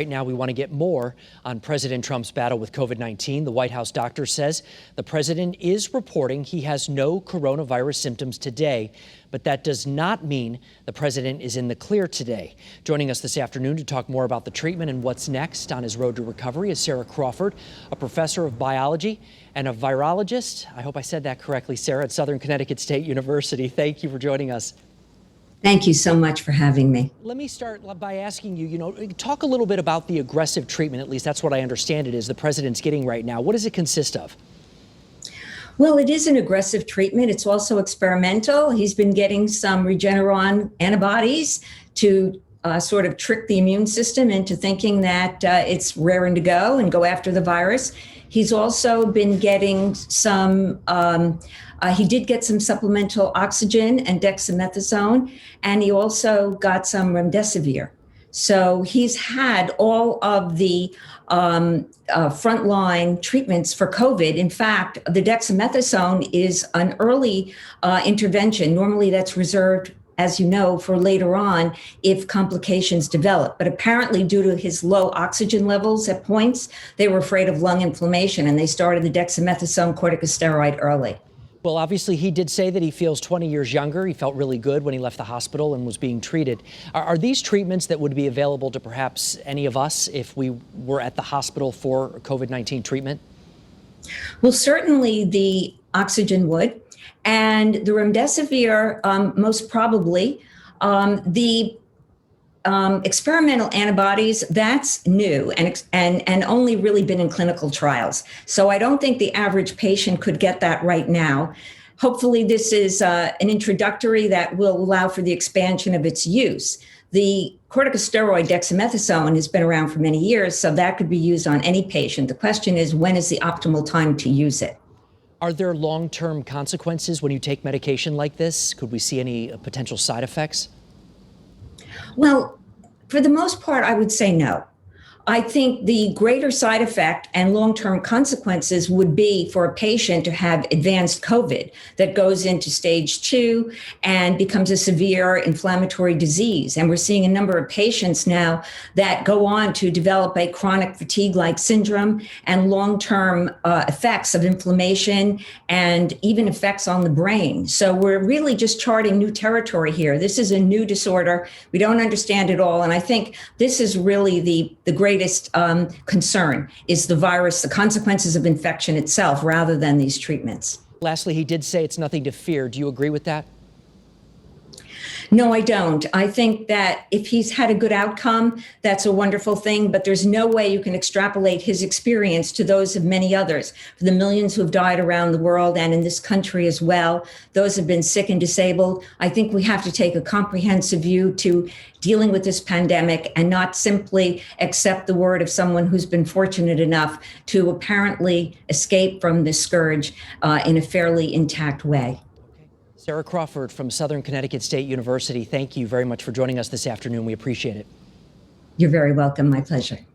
Right now, we want to get more on President Trump's battle with COVID-19. The White House doctor says the president is reporting he has no coronavirus symptoms today, but that does not mean the president is in the clear today. Joining us this afternoon to talk more about the treatment and what's next on his road to recovery is Sarah Crawford, a professor of biology and a virologist. I hope I said that correctly, Sarah, at Southern Connecticut State University. Thank you for joining us. Thank you so much for having me. Let me start by asking you, talk a little bit about the aggressive treatment, at least that's what I understand it is, the president's getting right now. What does it consist of? Well, it is an aggressive treatment. It's also experimental. He's been getting some Regeneron antibodies to sort of trick the immune system into thinking that it's raring to go and go after the virus. He's also been getting some, he did get some supplemental oxygen and dexamethasone, and he also got some remdesivir. So he's had all of the frontline treatments for COVID. In fact, the dexamethasone is an early intervention. Normally that's reserved, as you know, for later on if complications develop. But apparently due to his low oxygen levels at points, they were afraid of lung inflammation and they started the dexamethasone corticosteroid early. Well, obviously he did say that he feels 20 years younger. He felt really good when he left the hospital and was being treated. Are these treatments that would be available to perhaps any of us if we were at the hospital for COVID-19 treatment? Well, certainly the oxygen would. And the remdesivir, most probably. The experimental antibodies, that's new and only really been in clinical trials. So I don't think the average patient could get that right now. Hopefully this is an introductory that will allow for the expansion of its use. The corticosteroid dexamethasone has been around for many years, so that could be used on any patient. The question is, when is the optimal time to use it? Are there long-term consequences when you take medication like this? Could we see any potential side effects? Well, for the most part, I would say no. I think the greater side effect and long-term consequences would be for a patient to have advanced COVID that goes into stage 2 and becomes a severe inflammatory disease. And we're seeing a number of patients now that go on to develop a chronic fatigue-like syndrome and long-term effects of inflammation and even effects on the brain. So we're really just charting new territory here. This is a new disorder. We don't understand it all. And I think this is really the greatest concern is the virus, the consequences of infection itself, rather than these treatments. Lastly, he did say it's nothing to fear. Do you agree with that? No, I don't. I think that if he's had a good outcome, that's a wonderful thing, but there's no way you can extrapolate his experience to those of many others. For the millions who have died around the world and in this country as well, those have been sick and disabled. I think we have to take a comprehensive view to dealing with this pandemic and not simply accept the word of someone who's been fortunate enough to apparently escape from this scourge in a fairly intact way. Sarah Crawford from Southern Connecticut State University, thank you very much for joining us this afternoon. We appreciate it. You're very welcome. My pleasure.